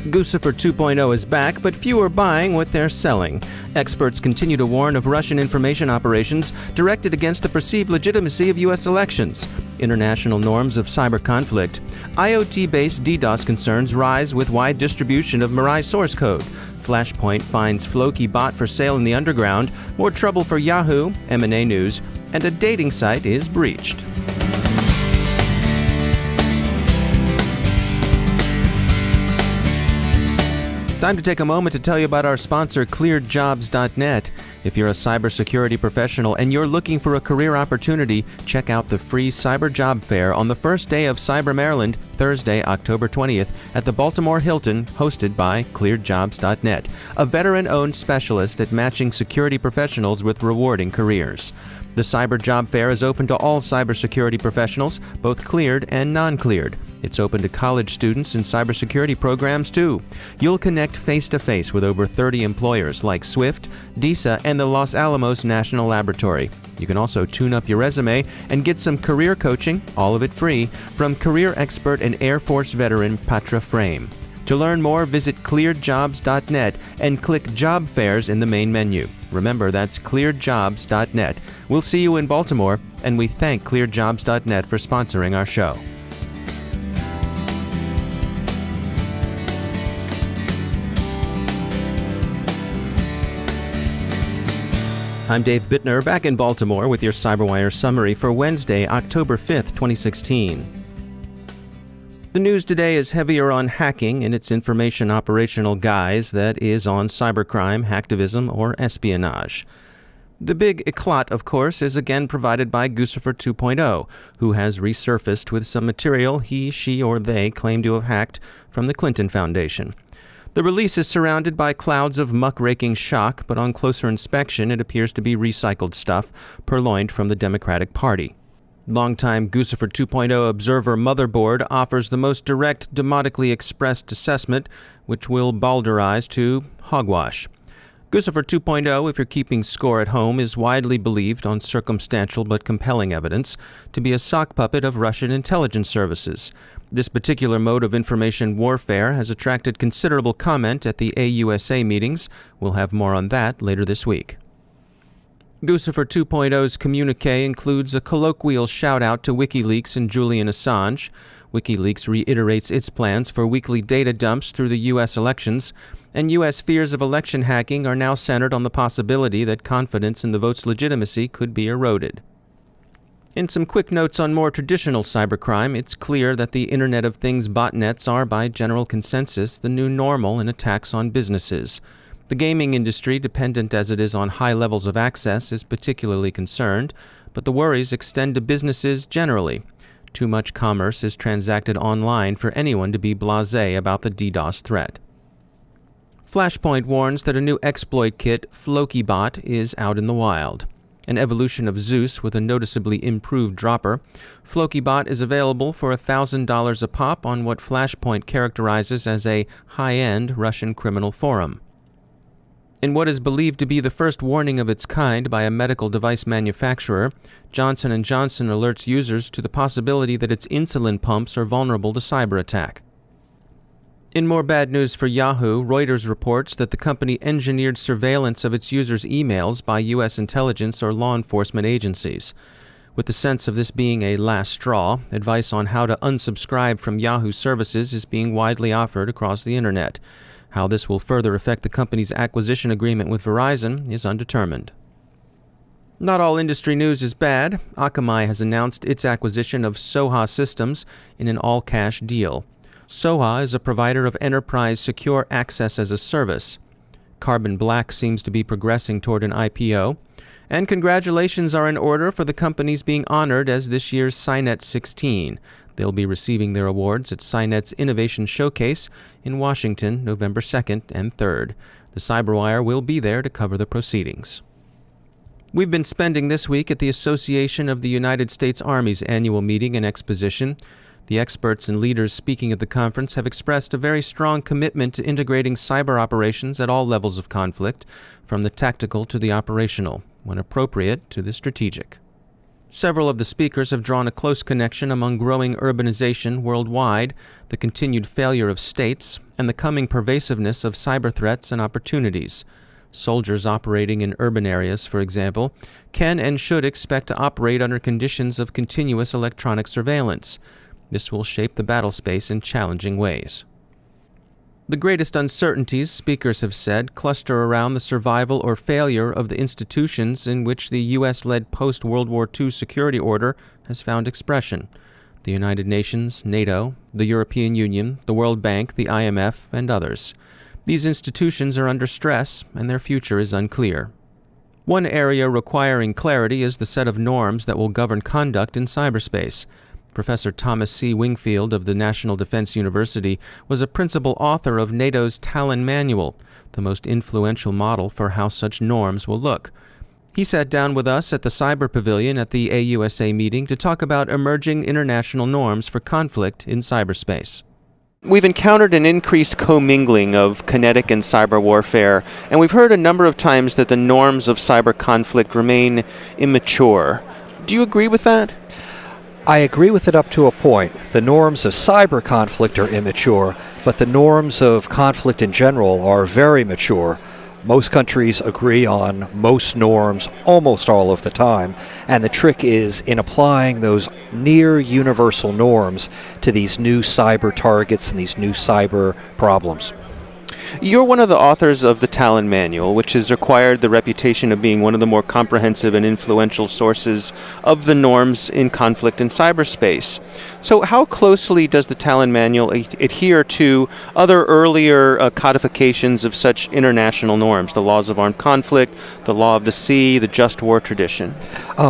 Guccifer 2.0 is back, but few are buying what they're selling. Experts continue to warn of Russian information operations directed against the perceived legitimacy of U.S. elections. International norms of cyber conflict. IoT-based DDoS concerns rise with wide distribution of MIrai source code. Flashpoint finds Floki Bot for sale in the underground. More trouble for Yahoo, M&A News, and a dating site is breached. Time to take a moment to tell you about our sponsor, clearedjobs.net. If you're a cybersecurity professional and you're looking for a career opportunity, check out the free Cyber Job Fair on the first day of Cyber Maryland, Thursday, October 20th, at the Baltimore Hilton, hosted by clearedjobs.net, a veteran-owned specialist at matching security professionals with rewarding careers. The Cyber Job Fair is open to all cybersecurity professionals, both cleared and non-cleared. It's open to college students in cybersecurity programs, too. You'll connect face-to-face with over 30 employers like Swift, DISA, and the Los Alamos National Laboratory. You can also tune up your resume and get some career coaching, all of it free, from career expert and Air Force veteran Patra Frame. To learn more, visit clearedjobs.net and click Job Fairs in the main menu. Remember, that's clearedjobs.net. We'll see you in Baltimore, and we thank clearedjobs.net for sponsoring our show. I'm Dave Bittner, back in Baltimore with your CyberWire summary for Wednesday, October 5th, 2016. The news today is heavier on hacking in its information operational guise that is on cybercrime, hacktivism, or espionage. The big eclat, of course, is again provided by Guccifer 2.0, who has resurfaced with some material he, she, or they claim to have hacked from the Clinton Foundation. The release is surrounded by clouds of muckraking shock, but on closer inspection it appears to be recycled stuff purloined from the Democratic Party. Longtime Guccifer 2.0 observer Motherboard offers the most direct, demotically expressed assessment, which will balderize to hogwash. Guccifer 2.0, if you're keeping score at home, is widely believed on circumstantial but compelling evidence to be a sock puppet of Russian intelligence services. This particular mode of information warfare has attracted considerable comment at the AUSA meetings. We'll have more on that later this week. Guccifer 2.0's communique includes a colloquial shout-out to WikiLeaks and Julian Assange. WikiLeaks reiterates its plans for weekly data dumps through the U.S. elections, and U.S. fears of election hacking are now centered on the possibility that confidence in the vote's legitimacy could be eroded. In some quick notes on more traditional cybercrime, it's clear that the Internet of Things botnets are, by general consensus, the new normal in attacks on businesses. The gaming industry, dependent as it is on high levels of access, is particularly concerned, but the worries extend to businesses generally. Too much commerce is transacted online for anyone to be blasé about the DDoS threat. Flashpoint warns that a new exploit kit, Floki Bot, is out in the wild. An evolution of Zeus with a noticeably improved dropper, Floki Bot is available for $1,000 a pop on what Flashpoint characterizes as a high-end Russian criminal forum. In what is believed to be the first warning of its kind by a medical device manufacturer, Johnson & Johnson alerts users to the possibility that its insulin pumps are vulnerable to cyber attack. In more bad news for Yahoo, Reuters reports that the company engineered surveillance of its users' emails by U.S. intelligence or law enforcement agencies. With the sense of this being a last straw, advice on how to unsubscribe from Yahoo services is being widely offered across the Internet. How this will further affect the company's acquisition agreement with Verizon is undetermined. Not all industry news is bad. Akamai has announced its acquisition of Soha Systems in an all-cash deal. Soha is a provider of enterprise secure access as a service. Carbon Black seems to be progressing toward an IPO. And congratulations are in order for the companies being honored as this year's Cynet 16. They'll be receiving their awards at Cynet's Innovation Showcase in Washington, November 2nd and 3rd. The CyberWire will be there to cover the proceedings. We've been spending this week at the Association of the United States Army's annual meeting and exposition. The experts and leaders speaking at the conference have expressed a very strong commitment to integrating cyber operations at all levels of conflict, from the tactical to the operational, when appropriate to the strategic. Several of the speakers have drawn a close connection among growing urbanization worldwide, the continued failure of states, and the coming pervasiveness of cyber threats and opportunities. Soldiers operating in urban areas, for example, can and should expect to operate under conditions of continuous electronic surveillance. This will shape the battle space in challenging ways. The greatest uncertainties, speakers have said, cluster around the survival or failure of the institutions in which the U.S.-led post-World War II security order has found expression: the United Nations, NATO, the European Union, the World Bank, the IMF, and others. These institutions are under stress, and their future is unclear. One area requiring clarity is the set of norms that will govern conduct in cyberspace. Professor Thomas C. Wingfield of the National Defense University was a principal author of NATO's Tallinn Manual, the most influential model for how such norms will look. He sat down with us at the Cyber Pavilion at the AUSA meeting to talk about emerging international norms for conflict in cyberspace. We've encountered an increased commingling of kinetic and cyber warfare, and we've heard a number of times that the norms of cyber conflict remain immature. Do you agree with that? I agree with it up to a point. The norms of cyber conflict are immature, but the norms of conflict in general are very mature. Most countries agree on most norms almost all of the time, and the trick is in applying those near universal norms to these new cyber targets and these new cyber problems. You're one of the authors of the Tallinn Manual, which has acquired the reputation of being one of the more comprehensive and influential sources of the norms in conflict in cyberspace. So how closely does the Tallinn Manual adhere to other earlier codifications of such international norms, the laws of armed conflict, the law of the sea, the just war tradition?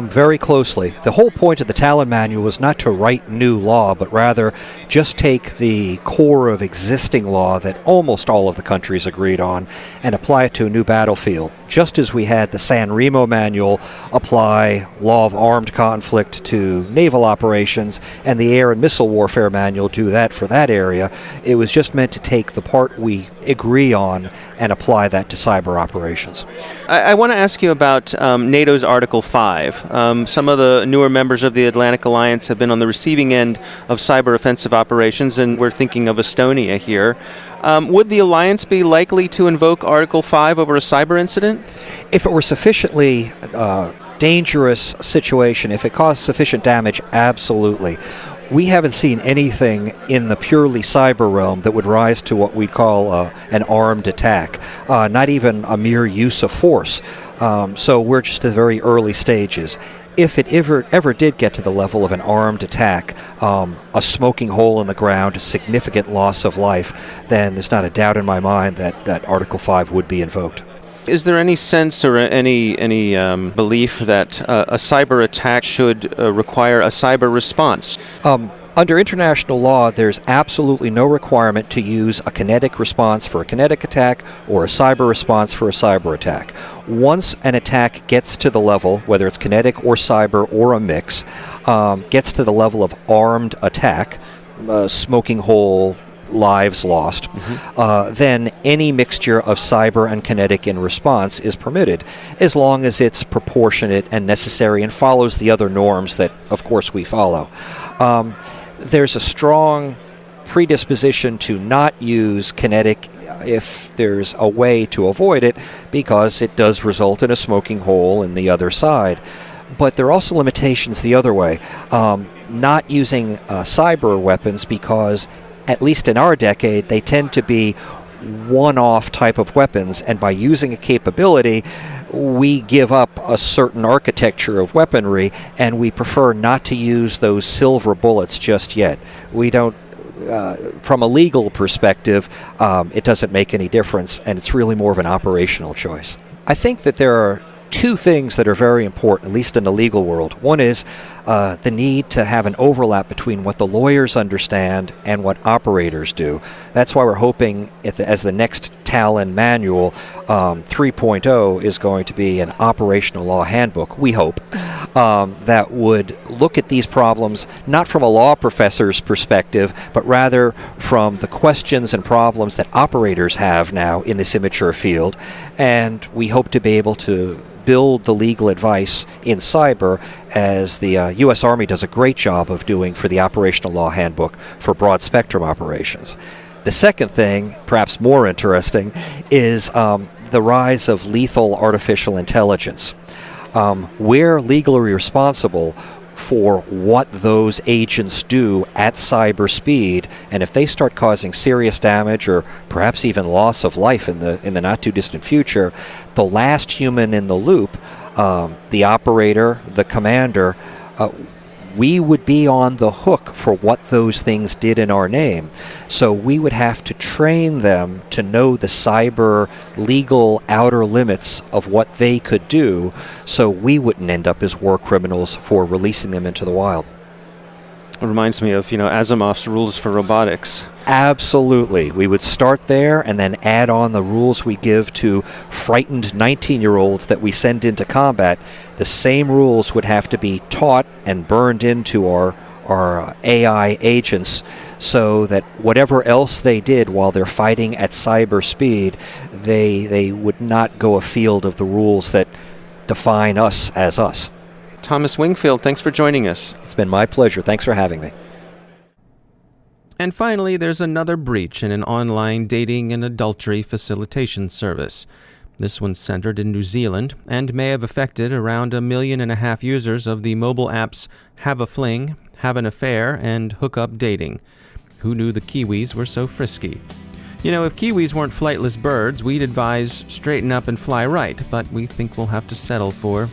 Very closely. The whole point of the Tallinn Manual was not to write new law, but rather just take the core of existing law that almost all of the countries agreed on and apply it to a new battlefield. Just as we had the San Remo Manual apply law of armed conflict to naval operations, and the Air and Missile Warfare Manual do that for that area, it was just meant to take the part we agree on and apply that to cyber operations. I want to ask you about NATO's Article 5. Some of the newer members of the Atlantic Alliance have been on the receiving end of cyber offensive operations, and we're thinking of Estonia here. Would the alliance be likely to invoke Article 5 over a cyber incident? If it were sufficiently dangerous situation, if it caused sufficient damage, absolutely. We haven't seen anything in the purely cyber realm that would rise to what we'd call an armed attack, not even a mere use of force. So we're just at the very early stages. If it ever did get to the level of an armed attack, a smoking hole in the ground, a significant loss of life, then there's not a doubt in my mind that Article 5 would be invoked. Is there any sense or any belief that a cyber attack should require a cyber response? Under international law, there's absolutely no requirement to use a kinetic response for a kinetic attack or a cyber response for a cyber attack. Once an attack gets to the level, whether it's kinetic or cyber or a mix, gets to the level of armed attack, smoking hole, lives lost, then any mixture of cyber and kinetic in response is permitted, as long as it's proportionate and necessary and follows the other norms that, of course, we follow. There's a strong predisposition to not use kinetic if there's a way to avoid it, because it does result in a smoking hole in the other side. But there are also limitations the other way. Not using cyber weapons because, at least in our decade, they tend to be one-off type of weapons, and by using a capability, we give up a certain architecture of weaponry, and we prefer not to use those silver bullets just yet. We don't, from a legal perspective, it doesn't make any difference, and it's really more of an operational choice. I think that there are two things that are very important, at least in the legal world. One is the need to have an overlap between what the lawyers understand and what operators do. That's why we're hoping, as the next Tallinn Manual 3.0 is going to be an operational law handbook, we hope, that would look at these problems not from a law professor's perspective, but rather from the questions and problems that operators have now in this immature field. And we hope to be able to build the legal advice in cyber, as the U.S. Army does a great job of doing for the Operational Law Handbook for broad spectrum operations. The second thing, perhaps more interesting, is the rise of lethal artificial intelligence. We're legally responsible for what those agents do at cyber speed, and if they start causing serious damage or perhaps even loss of life in the not too distant future, the last human in the loop, the operator, the commander, we would be on the hook for what those things did in our name. So we would have to train them to know the cyber legal outer limits of what they could do, so we wouldn't end up as war criminals for releasing them into the wild. It reminds me of, Asimov's rules for robotics. Absolutely. We would start there and then add on the rules we give to frightened 19-year-olds that we send into combat. The same rules would have to be taught and burned into our AI agents, so that whatever else they did while they're fighting at cyber speed, they would not go afield of the rules that define us as us. Thomas Wingfield, thanks for joining us. It's been my pleasure. Thanks for having me. And finally, there's another breach in an online dating and adultery facilitation service. This one's centered in New Zealand and may have affected around 1.5 million users of the mobile apps Have a Fling, Have an Affair, and Hook Up Dating. Who knew the Kiwis were so frisky? If Kiwis weren't flightless birds, we'd advise straighten up and fly right, but we think we'll have to settle for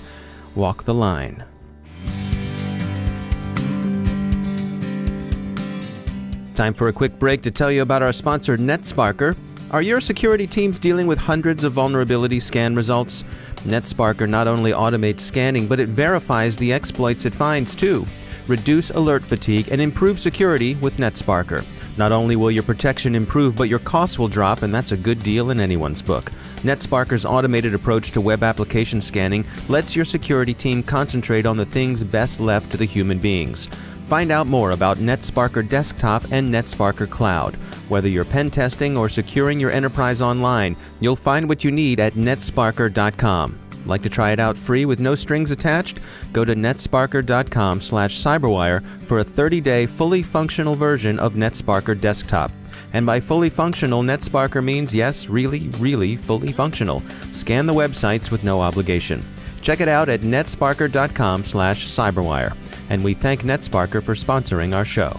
walk the line. Time for a quick break to tell you about our sponsor, NetSparker. Are your security teams dealing with hundreds of vulnerability scan results? NetSparker not only automates scanning, but it verifies the exploits it finds too. Reduce alert fatigue and improve security with NetSparker. Not only will your protection improve, but your costs will drop, and that's a good deal in anyone's book. NetSparker's automated approach to web application scanning lets your security team concentrate on the things best left to the human beings. Find out more about NetSparker Desktop and NetSparker Cloud. Whether you're pen testing or securing your enterprise online, you'll find what you need at netsparker.com. Like to try it out free with no strings attached? Go to netsparker.com/cyberwire for a 30-day fully functional version of NetSparker Desktop. And by fully functional, NetSparker means, yes, really, really fully functional. Scan the websites with no obligation. Check it out at netsparker.com/cyberwire. And we thank NetSparker for sponsoring our show.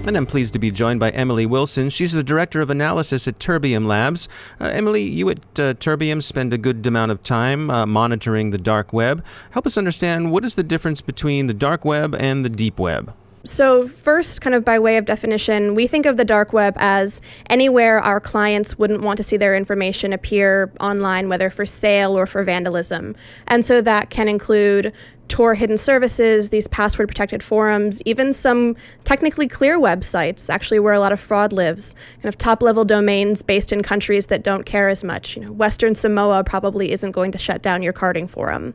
And I'm pleased to be joined by Emily Wilson. She's the Director of Analysis at Terbium Labs. Emily, you at Terbium spend a good amount of time monitoring the dark web. Help us understand, what is the difference between the dark web and the deep web? So first, kind of by way of definition, we think of the dark web as anywhere our clients wouldn't want to see their information appear online, whether for sale or for vandalism. And so that can include Tor hidden services, these password-protected forums, even some technically clear websites, actually where a lot of fraud lives, kind of top-level domains based in countries that don't care as much. Western Samoa probably isn't going to shut down your carding forum.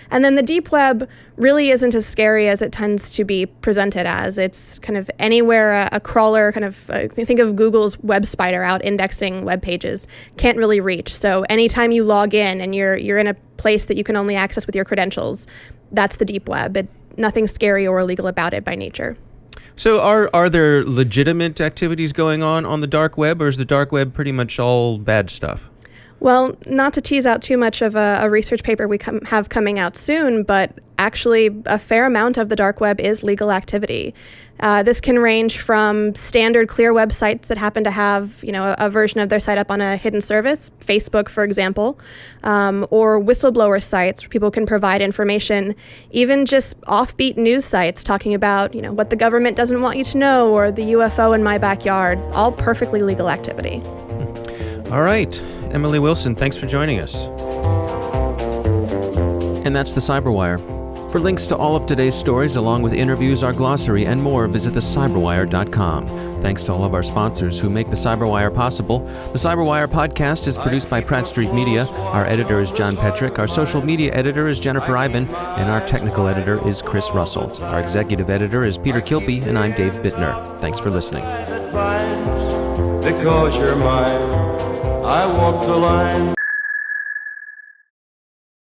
And then the deep web really isn't as scary as it tends to be presented as. It's kind of anywhere a crawler, think of Google's web spider out indexing web pages, can't really reach. So anytime you log in and you're in a place that you can only access with your credentials, that's the deep web. Nothing scary or illegal about it by nature. So are there legitimate activities going on the dark web, or is the dark web pretty much all bad stuff? Well, not to tease out too much of a research paper we have coming out soon, but actually a fair amount of the dark web is legal activity. This can range from standard clear websites that happen to have, a version of their site up on a hidden service, Facebook, for example, or whistleblower sites where people can provide information, even just offbeat news sites talking about, what the government doesn't want you to know, or the UFO in my backyard, all perfectly legal activity. All right. Emily Wilson, thanks for joining us. And that's the CyberWire. For links to all of today's stories, along with interviews, our glossary, and more, visit thecyberwire.com. Thanks to all of our sponsors who make the CyberWire possible. The CyberWire podcast is produced by Pratt Street Media. Our editor is John Petrick. Our social media editor is Jennifer Iben. And our technical editor is Chris Russell. Our executive editor is Peter Kilpie, and I'm Dave Bittner. Thanks for listening. Because you're mine, I walk the line.